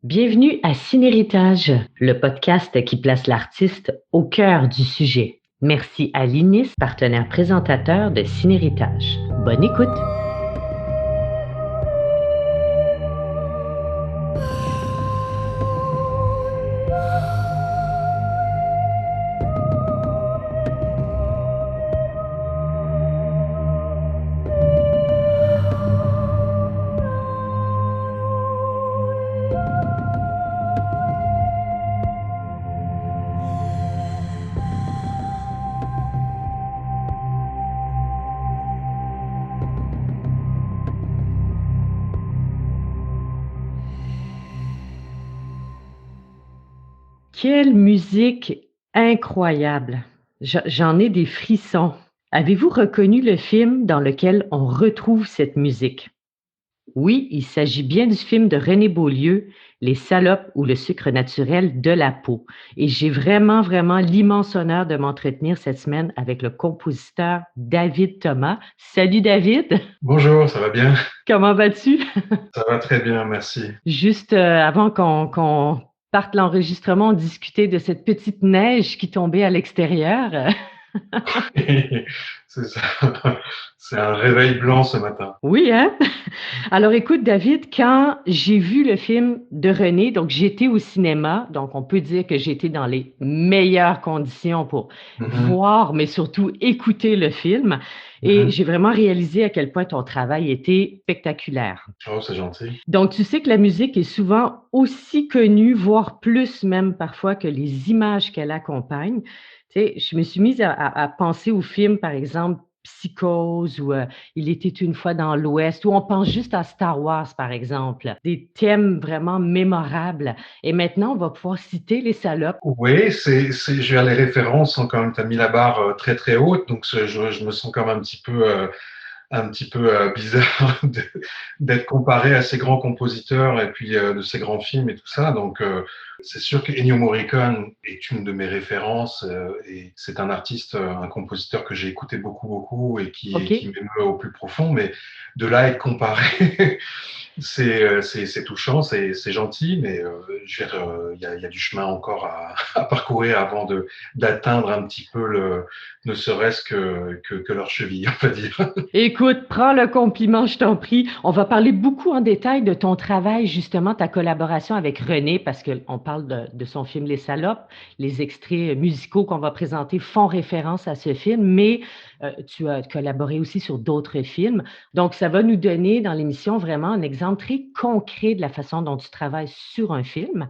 Bienvenue à Cinéritage, le podcast qui place l'artiste au cœur du sujet. Merci à l'INIS, partenaire présentateur de Cinéritage. Bonne écoute! Quelle musique incroyable! J'en ai des frissons. Avez-vous reconnu le film dans lequel on retrouve cette musique? Oui, il s'agit bien du film de René Beaulieu, Les salopes ou le sucre naturel de la peau. Et j'ai vraiment l'immense honneur de m'entretenir cette semaine avec le compositeur David Thomas. Salut David, Bonjour, ça va bien? comment vas-tu? Ça va très bien, merci. Juste avant qu'on parte l'enregistrement, on discutait de cette petite neige qui tombait à l'extérieur. C'est ça. C'est un réveil blanc ce matin. Oui, hein? Alors écoute, David, quand j'ai vu le film de René, donc j'étais au cinéma, donc on peut dire que j'étais dans les meilleures conditions pour Mhm, voir, mais surtout écouter le film. Et mhm. j'ai vraiment réalisé à quel point ton travail était spectaculaire. Oh, c'est gentil. Donc tu sais que la musique est souvent aussi connue, voire plus même parfois que les images qu'elle accompagne. Tu sais, je me suis mise à penser au film, par exemple, Psychose ou Il était une fois dans l'Ouest, où on pense juste à Star Wars, par exemple, des thèmes vraiment mémorables. Et maintenant, on va pouvoir citer Les Salopes. Oui, je vais les références sont quand même, tu as mis la barre très très haute, donc je me sens comme un petit peu bizarre d'être comparé à ces grands compositeurs et puis de ces grands films et tout ça. Donc, c'est sûr que Ennio Morricone est une de mes références et c'est un artiste, un compositeur que j'ai écouté beaucoup et OK? qui m'émeut au plus profond. Mais de là à être comparé, c'est touchant, c'est gentil, mais je veux dire, il y a du chemin encore à parcourir avant d'atteindre un petit peu ne serait-ce que leur cheville, on va dire. Écoute, prends le compliment, je t'en prie. On va parler beaucoup en détail de ton travail, justement, ta collaboration avec René, parce qu'on parle de son film Les Salopes. Les extraits musicaux qu'on va présenter font référence à ce film, mais tu as collaboré aussi sur d'autres films. Donc, ça va nous donner dans l'émission vraiment un exemple très concret de la façon dont tu travailles sur un film.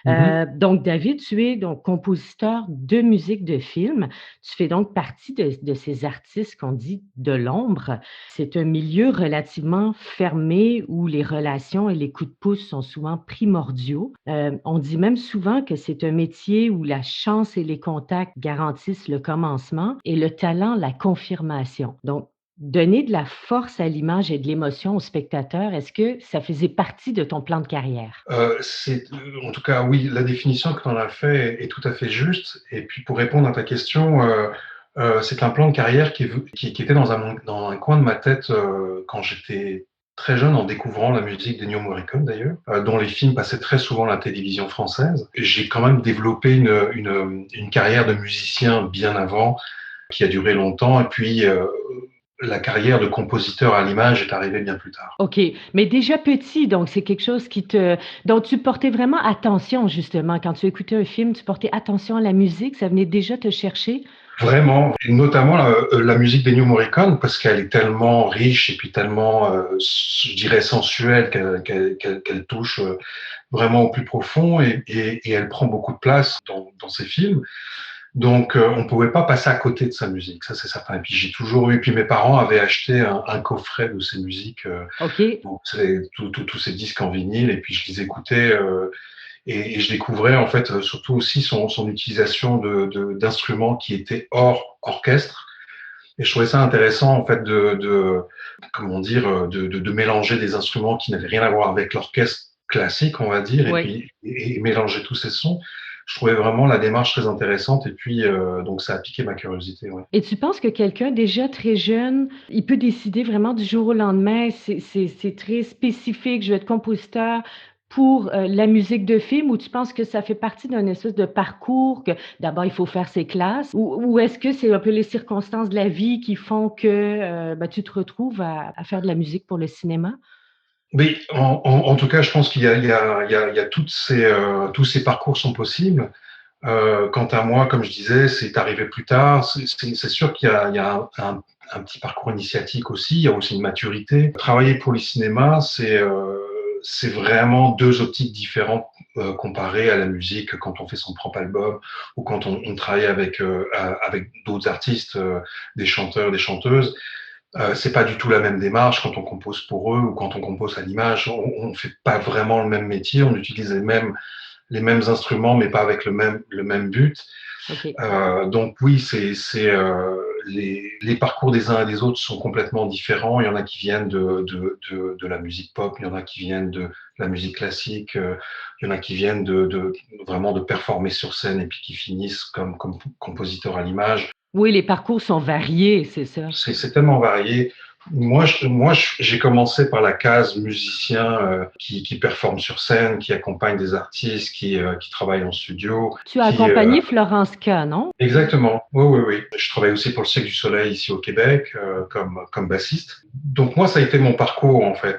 Mhm. Donc David, tu es donc compositeur de musique de film. Tu fais donc partie de ces artistes qu'on dit de l'ombre. C'est un milieu relativement fermé où les relations et les coups de pouce sont souvent primordiaux. On dit même souvent que c'est un métier où la chance et les contacts garantissent le commencement et le talent la confirmation. Donc donner de la force à l'image et de l'émotion au spectateur, est-ce que ça faisait partie de ton plan de carrière? En tout cas, oui, la définition que tu en as fait est tout à fait juste. Et puis, pour répondre à ta question, c'est un plan de carrière qui était dans un coin de ma tête quand j'étais très jeune, en découvrant la musique d'Ennio Morricone d'ailleurs, dont les films passaient très souvent à la télévision française. J'ai quand même développé une carrière de musicien bien avant, qui a duré longtemps. Et puis, la carrière de compositeur à l'image est arrivée bien plus tard. OK, mais déjà petit, donc c'est quelque chose dont tu portais vraiment attention justement. Quand tu écoutais un film, tu portais attention à la musique, ça venait déjà te chercher? Vraiment, et notamment la musique d'Ennio Morricone, parce qu'elle est tellement riche et puis tellement, je dirais, sensuelle qu'elle touche vraiment au plus profond et elle prend beaucoup de place dans ses films. Donc, on ne pouvait pas passer à côté de sa musique, ça c'est certain. Et puis j'ai toujours eu, puis mes parents avaient acheté un coffret de ses musiques, OK. donc tous ces disques en vinyle, et puis je les écoutais. Et je découvrais en fait surtout aussi son utilisation d'instruments qui étaient hors orchestre. Et je trouvais ça intéressant en fait comment dire, de mélanger des instruments qui n'avaient rien à voir avec l'orchestre classique, on va dire, et Oui. puis mélanger tous ces sons. Je trouvais vraiment la démarche très intéressante et puis donc ça a piqué ma curiosité. Ouais. Et tu penses que quelqu'un déjà très jeune, il peut décider vraiment du jour au lendemain, c'est très spécifique, je vais être compositeur, pour, la musique de film ou tu penses que ça fait partie d'un espèce de parcours que d'abord il faut faire ses classes ou est-ce que c'est un peu les circonstances de la vie qui font que, bah, tu te retrouves à faire de la musique pour le cinéma? Oui, en tout cas, je pense qu'il y a tous ces parcours sont possibles. Quant à moi, comme je disais, c'est arrivé plus tard. C'est sûr qu'il y a un petit parcours initiatique aussi. Il y a aussi une maturité. Travailler pour le cinéma, c'est vraiment deux optiques différentes comparées à la musique quand on fait son propre album ou quand on travaille avec d'autres artistes, des chanteurs, des chanteuses. C'est pas du tout la même démarche quand on compose pour eux ou quand on compose à l'image. On fait pas vraiment le même métier. On utilise les mêmes instruments, mais pas avec le même but. OK. Donc oui, les parcours des uns et des autres sont complètement différents. Il y en a qui viennent de la musique pop, il y en a qui viennent de la musique classique, il y en a qui viennent vraiment de performer sur scène et puis qui finissent comme compositeurs à l'image. Oui, les parcours sont variés, c'est ça. C'est tellement varié. J'ai commencé par la case musicien qui performe sur scène, qui accompagne des artistes, qui travaille en studio, Tu as qui accompagné Florence K, non? exactement. Oui, oui, oui. Je travaille aussi pour le Cirque du Soleil ici au Québec comme bassiste. Donc moi, ça a été mon parcours en fait.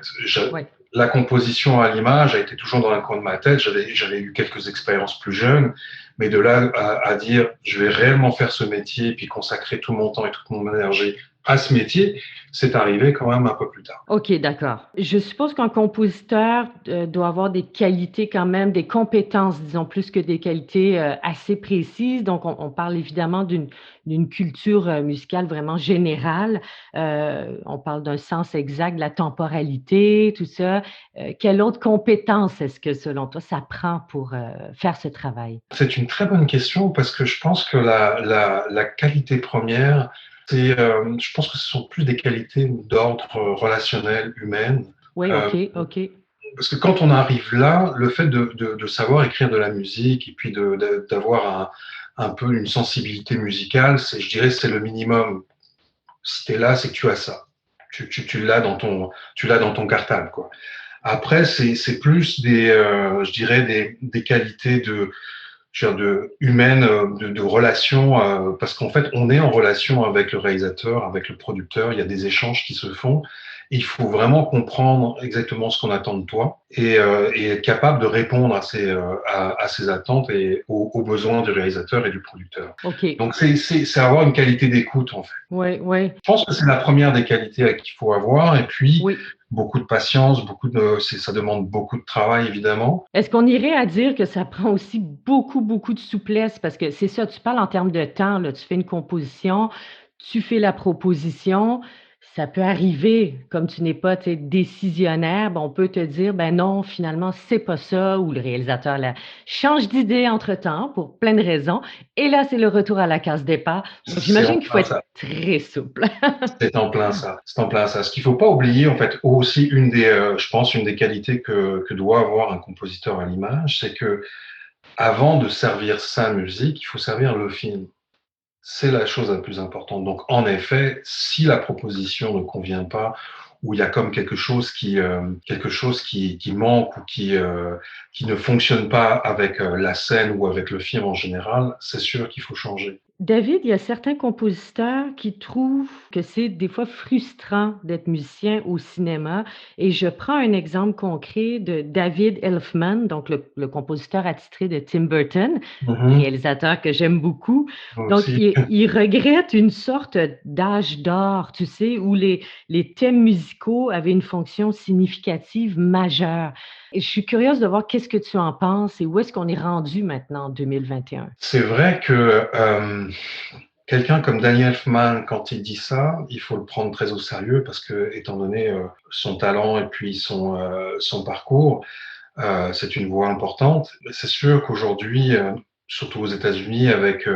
Ouais. La composition à l'image a été toujours dans un coin de ma tête. J'avais eu quelques expériences plus jeunes, mais de là à dire je vais réellement faire ce métier puis consacrer tout mon temps et toute mon énergie à ce métier, c'est arrivé quand même un peu plus tard. OK, d'accord. Je suppose qu'un compositeur, doit avoir des qualités quand même, des compétences, disons, plus que des qualités, assez précises. Donc on parle évidemment d'une culture, musicale vraiment générale. On parle d'un sens exact de la temporalité, tout ça. Quelle autre compétence est-ce que, selon toi, ça prend pour, faire ce travail? C'est une très bonne question parce que je pense que la qualité première, je pense que ce sont plus des qualités d'ordre relationnel, humaine. Oui, Euh, OK, OK. Parce que quand on arrive là, le fait de savoir écrire de la musique et puis d'avoir un peu une sensibilité musicale, je dirais, c'est le minimum. Si tu es là, c'est que tu as ça. Tu l'as dans ton cartable, quoi. Après, c'est plus je dirais, des qualités humaines, de relation, parce qu'en fait, on est en relation avec le réalisateur, avec le producteur. Il y a des échanges qui se font. Il faut vraiment comprendre exactement ce qu'on attend de toi et être capable de répondre à ces attentes et aux besoins du réalisateur et du producteur. OK. Donc, c'est avoir une qualité d'écoute, en fait. Oui, oui, Je pense que c'est la première des qualités qu'il faut avoir. Et puis, oui. beaucoup de patience, ça demande beaucoup de travail, évidemment. Est-ce qu'on irait à dire que ça prend aussi beaucoup, beaucoup de souplesse? Parce que c'est ça, tu parles en termes de temps, là. Tu fais une composition, tu fais la proposition. Ça peut arriver, comme tu n'es pas, tu sais, décisionnaire, ben, on peut te dire: «Ben non, finalement, c'est pas ça» ou le réalisateur, là, change d'idée entre-temps pour plein de raisons et là, c'est le retour à la case départ. Donc C'est en j'imagine qu'il faut plein être ça. très souple. C'est en plein ça. C'est en plein ça. Ce qu'il faut pas oublier, en fait, aussi je pense, une des qualités que doit avoir un compositeur à l'image, c'est que avant de servir sa musique, il faut servir le film. C'est la chose la plus importante. Donc, en effet, si la proposition ne convient pas, ou il y a comme quelque chose qui manque ou qui ne fonctionne pas avec la scène ou avec le film en général, c'est sûr qu'il faut changer. David, il y a certains compositeurs qui trouvent que c'est des fois frustrant d'être musicien au cinéma et je prends un exemple concret de David Elfman, donc le compositeur attitré de Tim Burton, Mhm. réalisateur que j'aime beaucoup. Moi Donc aussi. il regrette une sorte d'âge d'or, tu sais, où les thèmes musicaux avaient une fonction significative majeure et je suis curieuse de voir qu'est-ce que tu en penses et où est-ce qu'on est rendu maintenant en 2021? C'est vrai que quelqu'un comme Daniel Elfman, quand il dit ça, il faut le prendre très au sérieux parce que, étant donné son talent et puis son parcours, c'est une voix importante. C'est sûr qu'aujourd'hui, surtout aux États-Unis, avec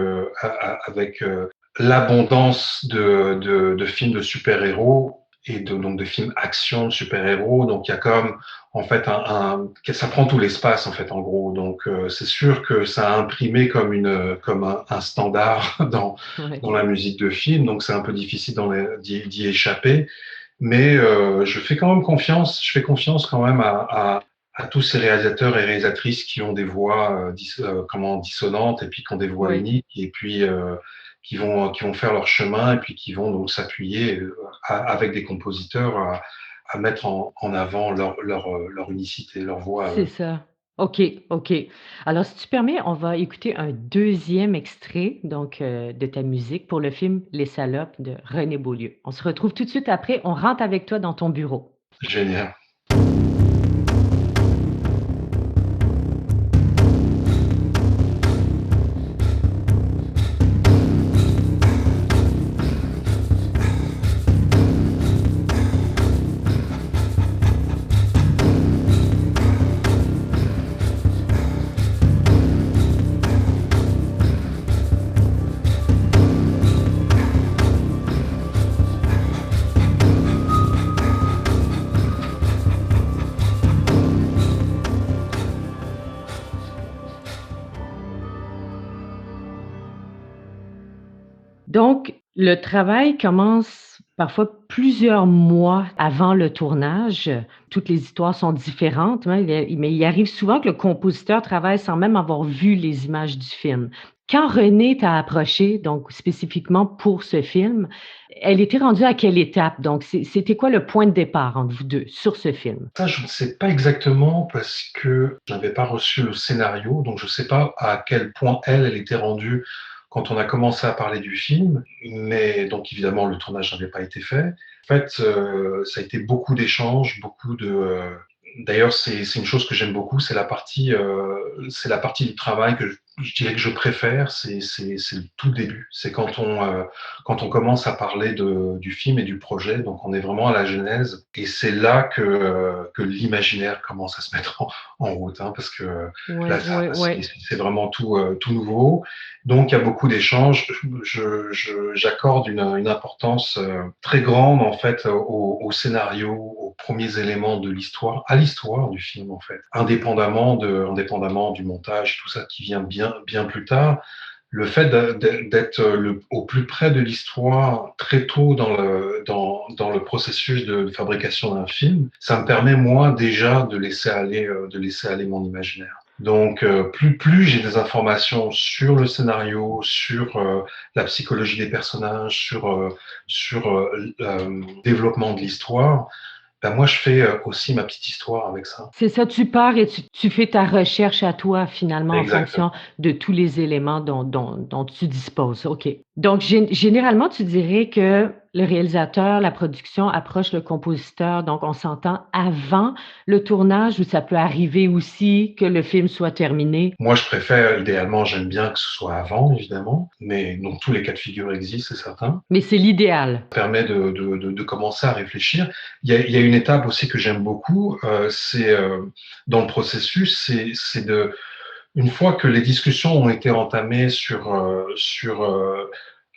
l'abondance de films de super-héros et donc de films action de super-héros, donc il y a comme en fait ça prend tout l'espace en fait en gros. Donc c'est sûr que ça a imprimé comme un standard Ouais. dans la musique de film, donc c'est un peu difficile d'y échapper. Mais je fais confiance quand même à tous ces réalisateurs et réalisatrices qui ont des voix dissonantes et puis qui ont des voix Oui. uniques et puis qui vont faire leur chemin et puis qui vont donc s'appuyer avec des compositeurs à mettre en avant leur unicité, leur voix à C'est eux. ça. OK, OK. Alors si tu permets, on va écouter un deuxième extrait donc de ta musique pour le film Les Salopes de René Beaulieu. On se retrouve tout de suite après, on rentre avec toi dans ton bureau. Génial. Donc, le travail commence parfois plusieurs mois avant le tournage. Toutes les histoires sont différentes, hein, mais il arrive souvent que le compositeur travaille sans même avoir vu les images du film. Quand Renée t'a approché, donc spécifiquement pour ce film, elle était rendue à quelle étape? Donc, c'était quoi le point de départ entre vous 2 sur ce film? Ça, je ne sais pas exactement parce que je n'avais pas reçu le scénario, donc je ne sais pas à quel point elle était rendue quand on a commencé à parler du film, mais donc évidemment le tournage n'avait pas été fait. En fait, ça a été beaucoup d'échanges, beaucoup de. D'ailleurs, c'est une chose que j'aime beaucoup, c'est la partie du travail que je dirais que je préfère, c'est le tout début. C'est quand on commence à parler du film et du projet, donc on est vraiment à la genèse, et c'est là que l'imaginaire commence à se mettre en route, hein, parce que là, Oui, oui, oui. c'est vraiment tout nouveau. Donc, il y a beaucoup d'échanges. J'accorde une importance très grande en fait au scénario, aux premiers éléments de l'histoire, à l'histoire du film en fait, indépendamment du montage, tout ça qui vient bien plus tard. Le fait d'être au plus près de l'histoire très tôt dans le processus de fabrication d'un film, ça me permet moi déjà de laisser aller mon imaginaire. Donc, plus j'ai des informations sur le scénario, sur la psychologie des personnages, sur le développement de l'histoire, ben moi, je fais aussi ma petite histoire avec ça. C'est ça, tu pars et tu fais ta recherche à toi finalement en fonction Exactement. de tous les éléments dont tu disposes. OK. Donc généralement, tu dirais que le réalisateur, la production approche le compositeur, donc on s'entend avant le tournage ou ça peut arriver aussi que le film soit terminé? Moi, je préfère, idéalement, j'aime bien que ce soit avant, évidemment, mais donc tous les cas de figure existent, c'est certain. Mais c'est l'idéal. Ça permet de commencer à réfléchir. Il y a une étape aussi que j'aime beaucoup, c'est dans le processus, c'est de, une fois que les discussions ont été entamées sur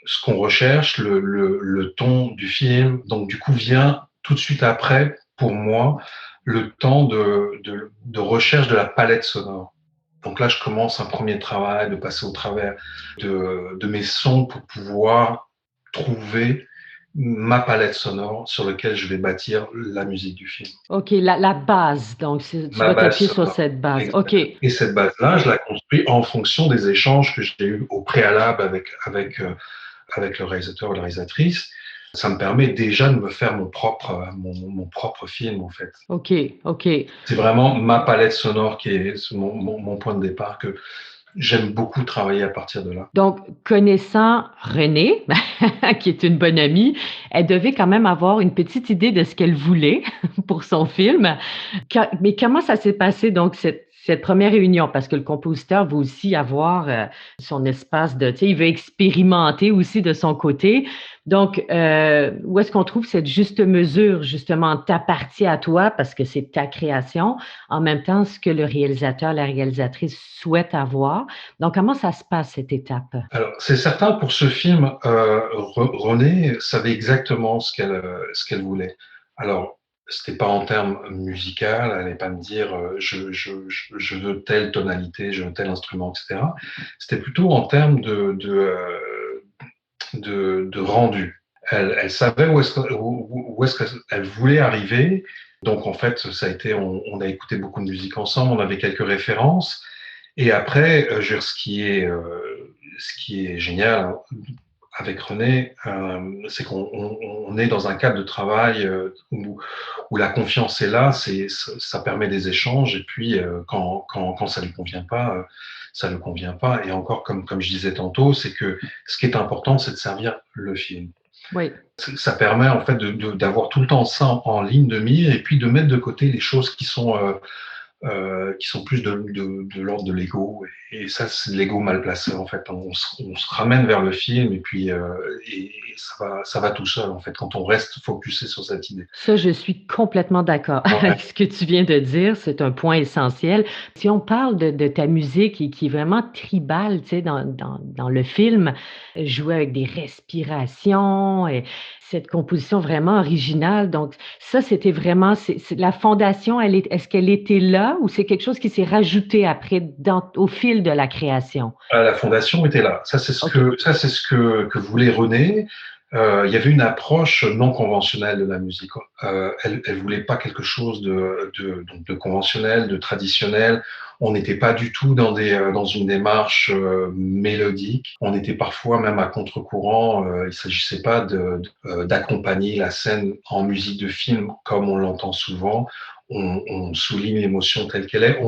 ce qu'on recherche, le ton du film, donc du coup vient tout de suite après, pour moi, le temps de recherche de la palette sonore. Donc là, je commence un premier travail de passer au travers de mes sons pour pouvoir trouver ma palette sonore sur laquelle je vais bâtir la musique du film. OK, la base, donc tu Ma vas base t'appuyer sur sonore. cette base. Exact. OK. Et cette base-là, je la construis en fonction des échanges que j'ai eus au préalable avec le réalisateur ou la réalisatrice. Ça me permet déjà de me faire mon propre film, en fait. OK, OK. C'est vraiment ma palette sonore qui est mon point de départ, que j'aime beaucoup travailler à partir de là. Donc, connaissant Renée, qui est une bonne amie, elle devait quand même avoir une petite idée de ce qu'elle voulait pour son film. Mais comment ça s'est passé donc cette première réunion? Parce que le compositeur veut aussi avoir, son espace de tu sais, il veut expérimenter aussi de son côté. Donc, où est-ce qu'on trouve cette juste mesure, justement, ta partie à toi, parce que c'est ta création, en même temps, ce que le réalisateur, la réalisatrice souhaite avoir? Donc, comment ça se passe, cette étape? Alors, c'est certain, pour ce film, Renée savait exactement ce qu'elle voulait. Alors, c'était pas en termes musicaux, elle n'allait pas me dire je veux telle tonalité, je veux tel instrument, etc. C'était plutôt en termes de rendu. Elle savait où est-ce qu'elle voulait arriver, Donc en fait, ça a été, on a écouté beaucoup de musique ensemble, on avait quelques références. Et après, je veux dire, ce qui est génial, hein, avec René, c'est qu'on est dans un cadre de travail où la confiance est là, ça permet des échanges, et puis quand ça ne lui convient pas, ça ne convient pas. Et encore, comme je disais tantôt, c'est que ce qui est important, c'est de servir le film. Oui. Ça permet en fait d'avoir tout le temps ça en ligne de mire, et puis de mettre de côté les choses qui sont plus de l'ordre de l'ego. Et ça, c'est de l'ego mal placé, en fait. On se ramène vers le film, et puis ça va tout seul, en fait, quand on reste focusé sur cette idée. Ça, je suis complètement d'accord Ouais, avec ce que tu viens de dire, c'est un point essentiel. Si on parle de ta musique qui est vraiment tribale, tu sais, dans le film, jouer avec des respirations et cette composition vraiment originale, donc ça, c'était vraiment c'est la fondation, elle est-ce qu'elle était là ou c'est quelque chose qui s'est rajouté après au fil de la création? la fondation était là. OK. C'est ce que voulait René. Il y avait une approche non conventionnelle de la musique. Elle voulait pas quelque chose donc de conventionnel, de traditionnel. On n'était pas du tout dans une démarche mélodique. On était parfois même à contre-courant. Il s'agissait pas d'accompagner la scène en musique de film comme on l'entend souvent. On souligne l'émotion telle qu'elle est.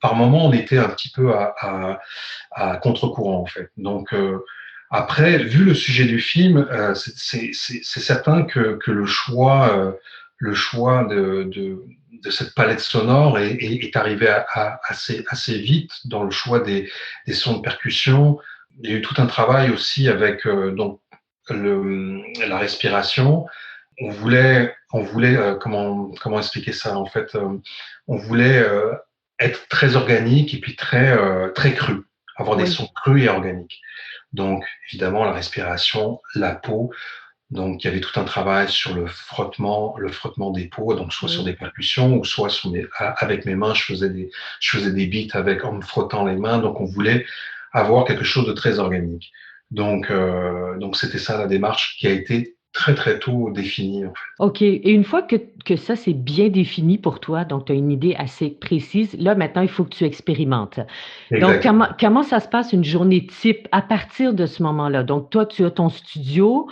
Par moments, on était un petit peu à contre-courant, en fait. Donc, après, vu le sujet du film, c'est certain que le choix de cette palette sonore est arrivé assez vite dans le choix des sons de percussion. Il y a eu tout un travail aussi avec donc la respiration. Comment expliquer ça en fait, on voulait être très organique et puis très cru, avoir des Oui, sons crus et organiques. Donc, évidemment, la respiration, la peau. Donc, il y avait tout un travail sur le frottement des peaux, donc soit sur oui. des percussions ou soit avec mes mains, je faisais des beats en me frottant les mains. Donc, on voulait avoir quelque chose de très organique. Donc c'était ça la démarche qui a été très très tôt définie, en fait. OK, et une fois que ça, c'est bien défini pour toi, donc tu as une idée assez précise, là, maintenant, il faut que tu expérimentes. Donc Exactement. comment ça se passe une journée type à partir de ce moment-là? Donc toi, tu as ton studio.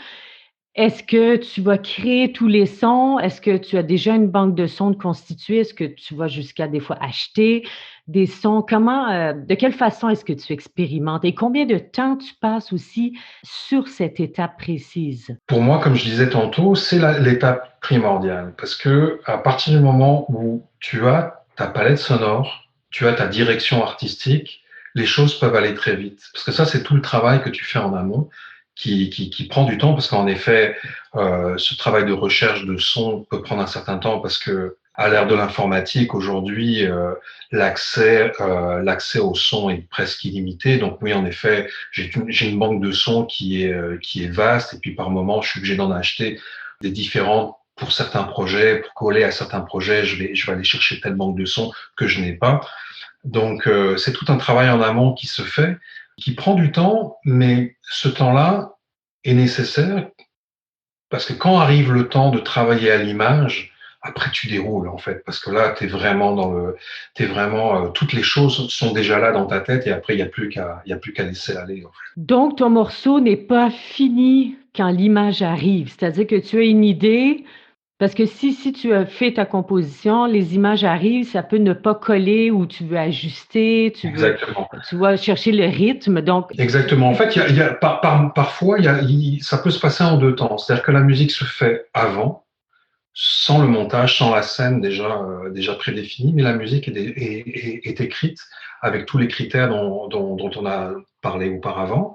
Est-ce que tu vas créer tous les sons? Est-ce que tu as déjà une banque de sons de constituée? Est-ce que tu vas jusqu'à des fois acheter des sons? De quelle façon est-ce que tu expérimentes et combien de temps tu passes aussi sur cette étape précise? Pour moi, comme je disais tantôt, c'est l'étape primordiale parce que à partir du moment où tu as ta palette sonore, tu as ta direction artistique, les choses peuvent aller très vite. Parce que ça, c'est tout le travail que tu fais en amont qui prend du temps parce qu'en effet, ce travail de recherche de son peut prendre un certain temps parce que à l'ère de l'informatique aujourd'hui, l'accès au son est presque illimité. Donc oui, en effet, j'ai une banque de sons qui est vaste et puis par moment, je suis obligé d'en acheter des différentes pour certains projets, pour coller à certains projets, je vais aller chercher telle banque de sons que je n'ai pas. Donc c'est tout un travail en amont qui se fait, qui prend du temps, mais ce temps-là est nécessaire parce que quand arrive le temps de travailler à l'image, après tu déroules en fait, parce que là, t'es vraiment, toutes les choses sont déjà là dans ta tête et après il y a plus qu'à laisser aller, en fait. Donc ton morceau n'est pas fini quand l'image arrive, c'est-à-dire que tu as une idée. Parce que si tu as fait ta composition, les images arrivent, ça peut ne pas coller ou tu veux ajuster, Exactement. tu vas chercher le rythme, donc Exactement. En fait, parfois, ça peut se passer en deux temps. C'est-à-dire que la musique se fait avant, sans le montage, sans la scène déjà prédéfinie, mais la musique est écrite avec tous les critères dont on a parlé auparavant.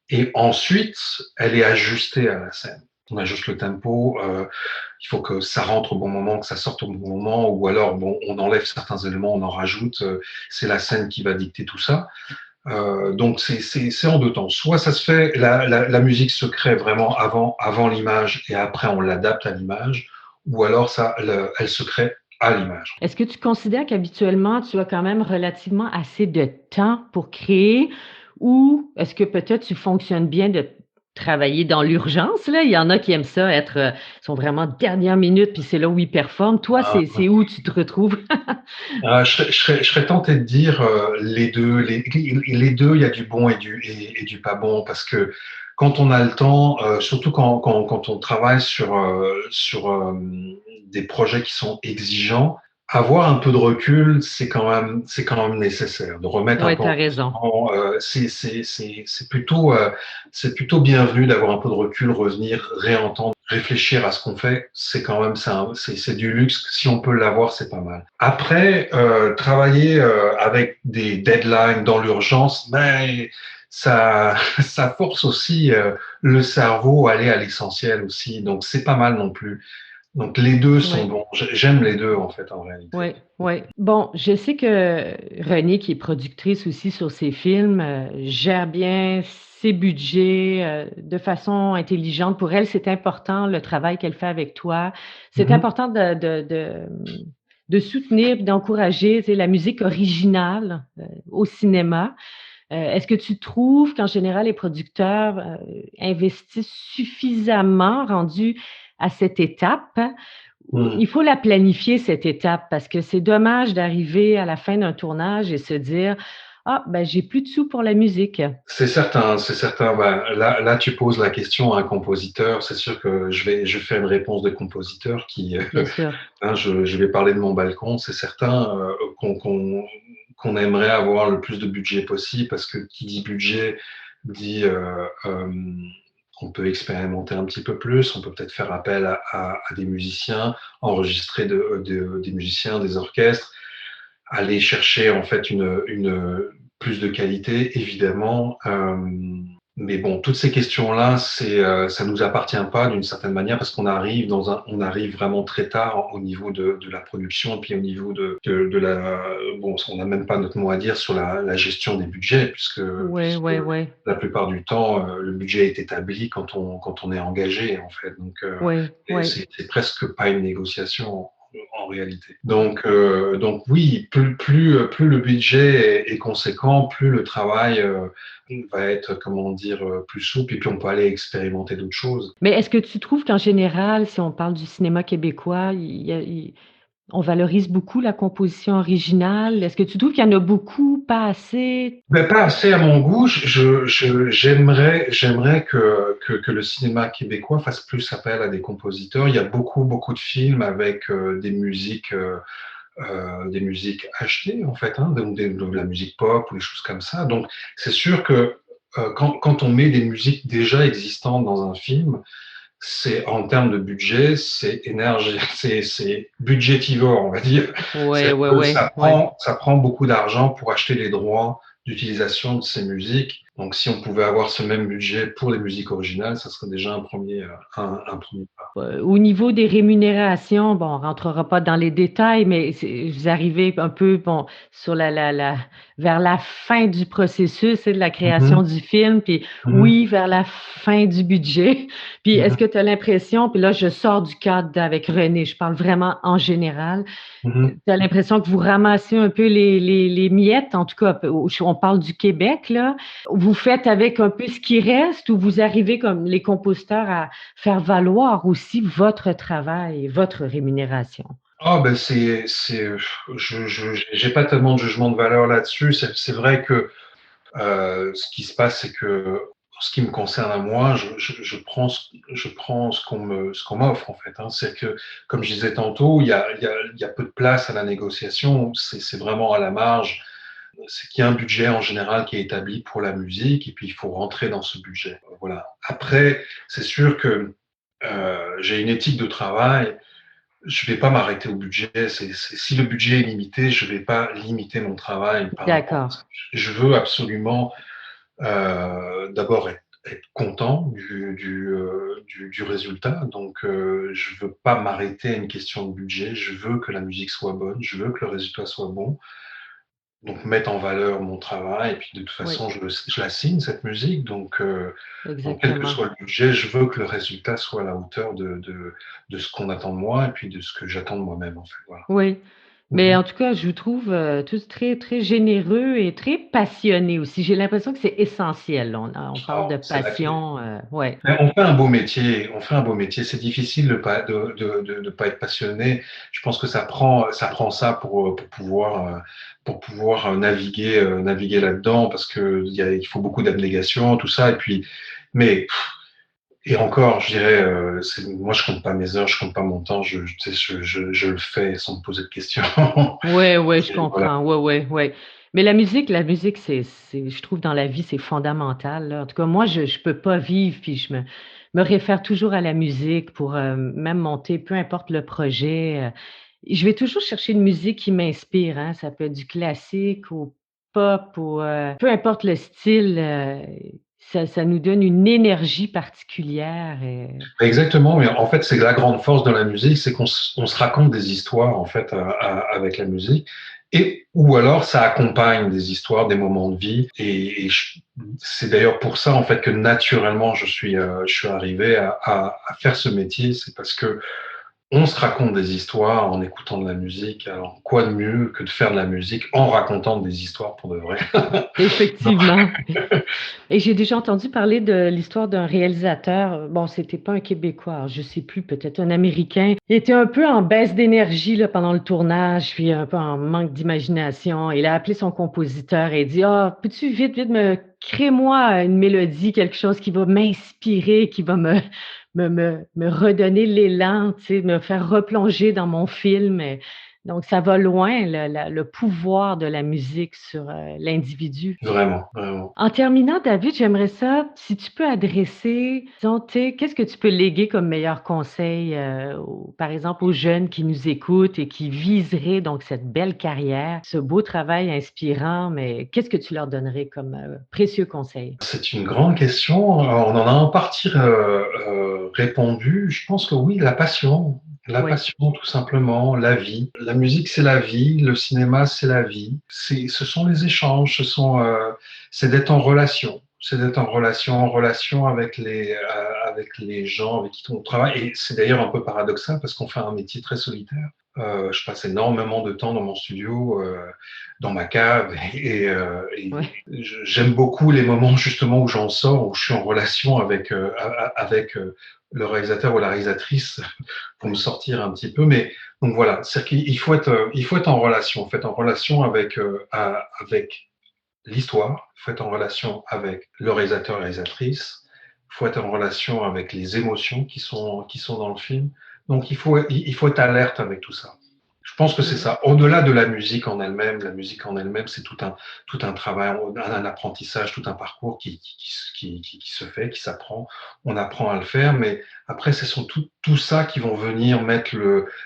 Et ensuite, elle est ajustée à la scène. On ajuste le tempo, il faut que ça rentre au bon moment, que ça sorte au bon moment, ou alors bon, on enlève certains éléments, on en rajoute. C'est la scène qui va dicter tout ça. Donc c'est en deux temps. Soit ça se fait, la musique se crée vraiment avant l'image et après on l'adapte à l'image, ou alors elle se crée à l'image. est-ce que tu considères qu'habituellement, tu as quand même relativement assez de temps pour créer ou est-ce que peut-être tu fonctionnes bien travailler dans l'urgence, là? Il y en a qui aiment ça être, sont vraiment dernière minute, puis c'est là où ils performent. Toi, c'est où tu te retrouves? Je serais tenté de dire les deux. Les deux, il y a du bon et du pas bon parce que quand on a le temps, surtout quand on travaille sur des projets qui sont exigeants, avoir un peu de recul, c'est quand même nécessaire. De remettre un Ouais, peu tu en raison. question, c'est plutôt bienvenu d'avoir un peu de recul, revenir, réentendre, réfléchir à ce qu'on fait. C'est quand même c'est du luxe. Si on peut l'avoir, c'est pas mal. Après, travailler avec des deadlines dans l'urgence, ben ça, ça force aussi le cerveau à aller à l'essentiel aussi. Donc c'est pas mal non plus. Donc les deux sont Oui. bons. J'aime les deux en fait en réalité. Oui, oui. Bon, je sais que Renée, qui est productrice aussi sur ses films, gère bien ses budgets, de façon intelligente. Pour elle, c'est important le travail qu'elle fait avec toi. C'est Mhm. important de soutenir, d'encourager, tu sais, la musique originale, au cinéma. Est-ce que tu trouves qu'en général, les producteurs, investissent suffisamment rendus à cette étape? Mhm. Il faut la planifier cette étape parce que c'est dommage d'arriver à la fin d'un tournage et se dire: «Ah, ben, j'ai plus de sous pour la musique». C'est certain, c'est certain. Ben, là, tu poses la question à un compositeur. C'est sûr que je vais faire une réponse de compositeur qui, Bien sûr. hein, je vais parler de mon balcon. C'est certain qu'on aimerait avoir le plus de budget possible parce que qui dit budget dit on peut expérimenter un petit peu plus. On peut peut-être faire appel à des musiciens, enregistrer des musiciens, des orchestres, aller chercher en fait une plus de qualité, évidemment. Mais bon, toutes ces questions-là, ça nous appartient pas d'une certaine manière parce on arrive vraiment très tard au niveau de la production, puis au niveau de la, bon, on n'a même pas notre mot à dire sur la gestion des budgets Ouais, puisque ouais, ouais. la plupart du temps, le budget est établi quand on est engagé en fait. Donc, Ouais, et ouais. c'est presque pas une négociation en réalité. Donc oui, plus le budget est conséquent, plus le travail va être, comment dire, plus souple, et puis on peut aller expérimenter d'autres choses. Mais est-ce que tu trouves qu'en général, si on parle du cinéma québécois, on valorise beaucoup la composition originale? Est-ce que tu trouves qu'il y en a beaucoup, pas assez? Ben, pas assez à mon goût. J'aimerais que le cinéma québécois fasse plus appel à des compositeurs. Il y a beaucoup de films avec des musiques achetées en fait, hein, de la musique pop ou des choses comme ça. Donc c'est sûr que quand on met des musiques déjà existantes dans un film, c'est en termes de budget, c'est énergie, c'est budgétivore, on va dire. Ouais, C'est ouais, que ouais, ouais. ça prend beaucoup d'argent pour acheter les droits d'utilisation de ces musiques. Donc, si on pouvait avoir ce même budget pour les musiques originales, ça serait déjà un premier pas. Au niveau des rémunérations, bon, on rentrera pas dans les détails, mais vous arrivez un peu, bon, sur la vers la fin du processus, tu sais, de la création Mhm, du film, puis mhm, oui, vers la fin du budget. Puis est-ce mhm, que tu as l'impression, puis là, je sors du cadre avec René, je parle vraiment en général, mhm. tu as l'impression que vous ramassez un peu les miettes, en tout cas, on parle du Québec, là. Vous faites avec un peu ce qui reste ou vous arrivez comme les compositeurs à faire valoir aussi votre travail et votre rémunération? Ah ben j'ai pas tellement de jugement de valeur là-dessus. C'est vrai que ce qui se passe, c'est que en ce qui me concerne à moi, je prends ce qu'on m'offre en fait, hein. C'est que, comme je disais tantôt, il y a peu de place à la négociation. C'est vraiment à la marge. C'est qu'il y a un budget en général qui est établi pour la musique et puis il faut rentrer dans ce budget. Voilà. Après, c'est sûr que j'ai une éthique de travail. Je vais pas m'arrêter au budget. Si le budget est limité, je vais pas limiter mon travail par rapport à D'accord. ça. Je veux absolument d'abord être content du résultat. Donc, je veux pas m'arrêter à une question de budget. Je veux que la musique soit bonne. Je veux que le résultat soit bon. Donc, mettre en valeur mon travail. Et puis, de toute Oui, façon, je la signe, cette musique. Donc, quel que exactement. soit le budget, je veux que le résultat soit à la hauteur de ce qu'on attend de moi et puis de ce que j'attends de moi-même, en fait. Voilà. Oui. Mais Mhm. en tout cas, je vous trouve, tous très, très généreux et très passionnés aussi. J'ai l'impression que c'est essentiel. On parle de Oh, c'est la clé. passion, ouais. Mais on fait un beau métier, on fait un beau métier. C'est difficile de pas être passionné. Je pense que ça prend ça pour pouvoir naviguer là-dedans, parce que il faut beaucoup d'abnégation, tout ça. Et puis, mais et encore, je dirais, moi, je compte pas mes heures, je compte pas mon temps. Tu sais, je le fais sans me poser de questions. Ouais, ouais, je Et voilà. comprends. Ouais, ouais, ouais. Mais la musique, c'est je trouve dans la vie, c'est fondamental, là. En tout cas, moi, je peux pas vivre, puis je me réfère toujours à la musique pour, même monter, peu importe le projet, je vais toujours chercher une musique qui m'inspire, hein. Ça peut être du classique au pop ou, peu importe le style, ça nous donne une énergie particulière et Exactement, mais en fait, c'est la grande force de la musique, c'est on se raconte des histoires en fait avec la musique, et ou alors ça accompagne des histoires, des moments de vie, c'est d'ailleurs pour ça en fait que naturellement je suis arrivé à faire ce métier, c'est parce que on se raconte des histoires en écoutant de la musique. Alors quoi de mieux que de faire de la musique en racontant des histoires pour de vrai. effectivement. Et j'ai déjà entendu parler de l'histoire d'un réalisateur, bon, c'était pas un Québécois, alors je sais plus, peut-être un Américain. Il était un peu en baisse d'énergie là, pendant le tournage, puis un peu en manque d'imagination. Il a appelé son compositeur et dit: «Ah, peux-tu vite, vite me crée-moi une mélodie, quelque chose qui va m'inspirer, qui va me redonner l'élan, tu sais, me faire replonger dans mon film». Et donc ça va loin le pouvoir de la musique sur, l'individu. Vraiment, vraiment. En terminant, David, j'aimerais ça, si tu peux adresser, disons, tu sais, qu'est-ce que tu peux léguer comme meilleur conseil, par exemple, aux jeunes qui nous écoutent et qui viseraient donc cette belle carrière, ce beau travail inspirant, mais qu'est-ce que tu leur donnerais comme précieux conseil? C'est une grande question. On en a en partie répondu. Je pense que oui, la passion. La Oui. passion, tout simplement, la vie. La musique, c'est la vie. Le cinéma, c'est la vie. Ce sont les échanges. C'est d'être en relation. C'est d'être en relation avec les gens avec qui on travaille. Et c'est d'ailleurs un peu paradoxal parce qu'on fait un métier très solitaire. Je passe énormément de temps dans mon studio, dans ma cave, et Ouais. j'aime beaucoup les moments justement où j'en sors, où je suis en relation avec le réalisateur ou la réalisatrice pour me sortir un petit peu. Mais donc voilà, c'est il faut être en relation, en fait, en relation avec l'histoire, il faut être en relation avec le réalisateur, réalisatrice, il faut être en relation avec les émotions qui sont dans le film. Donc il faut être alerte avec tout ça. Je pense que c'est Mmh. ça. Au-delà de la musique en elle-même, la musique en elle-même, c'est tout un travail, un apprentissage, tout un parcours qui se fait, qui s'apprend. On apprend à le faire, mais après, ce sont tout ça qui vont venir mettre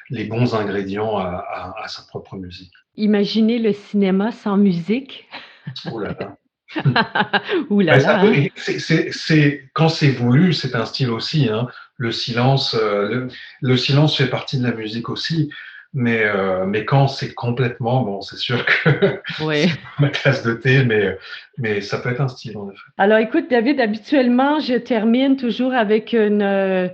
les bons ingrédients à sa propre musique. Imaginez le cinéma sans musique. Oh là là. Ouh là Ouais, ça là, peut, hein? quand c'est voulu, c'est un style aussi, hein. Le silence, le silence fait partie de la musique aussi, mais quand c'est complètement, bon, c'est sûr que Ouais. c'est pas ma tasse de thé, mais ça peut être un style, en effet. Alors écoute, David, habituellement, je termine toujours avec une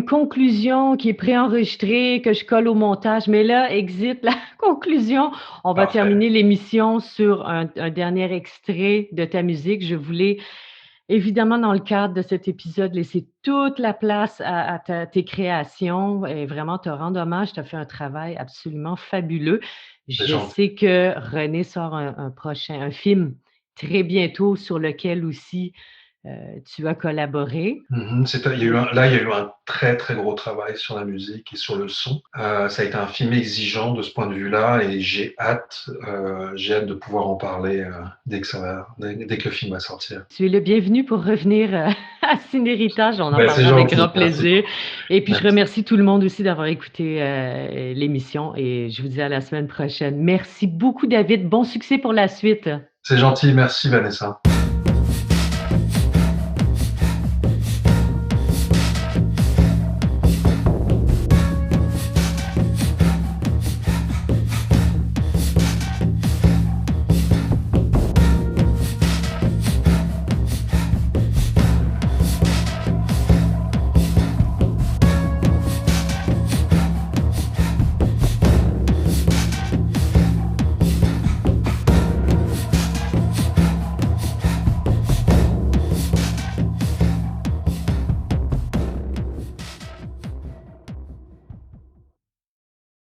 conclusion qui est préenregistrée, que je colle au montage. Mais là, exit la conclusion. On va Parfait. terminer l'émission sur un dernier extrait de ta musique. Je voulais, évidemment, dans le cadre de cet épisode, laisser toute la place à tes créations et vraiment te rendre hommage. Tu as fait un travail absolument fabuleux. C'est Je gentil. sais que René sort un film très bientôt sur lequel aussi tu as collaboré. Mhm. Et Là, il y a eu un très très gros travail sur la musique et sur le son. Ça a été un film exigeant de ce point de vue-là, et j'ai hâte de pouvoir en parler dès que le film va sortir. tu es le bienvenu pour revenir à Ciné-Héritage. On en Ben, c'est parlera avec gentil, grand merci plaisir. beaucoup. Et puis, je Merci. remercie tout le monde aussi d'avoir écouté l'émission et je vous dis à la semaine prochaine. Merci beaucoup, David. Bon succès pour la suite. C'est gentil, merci Vanessa.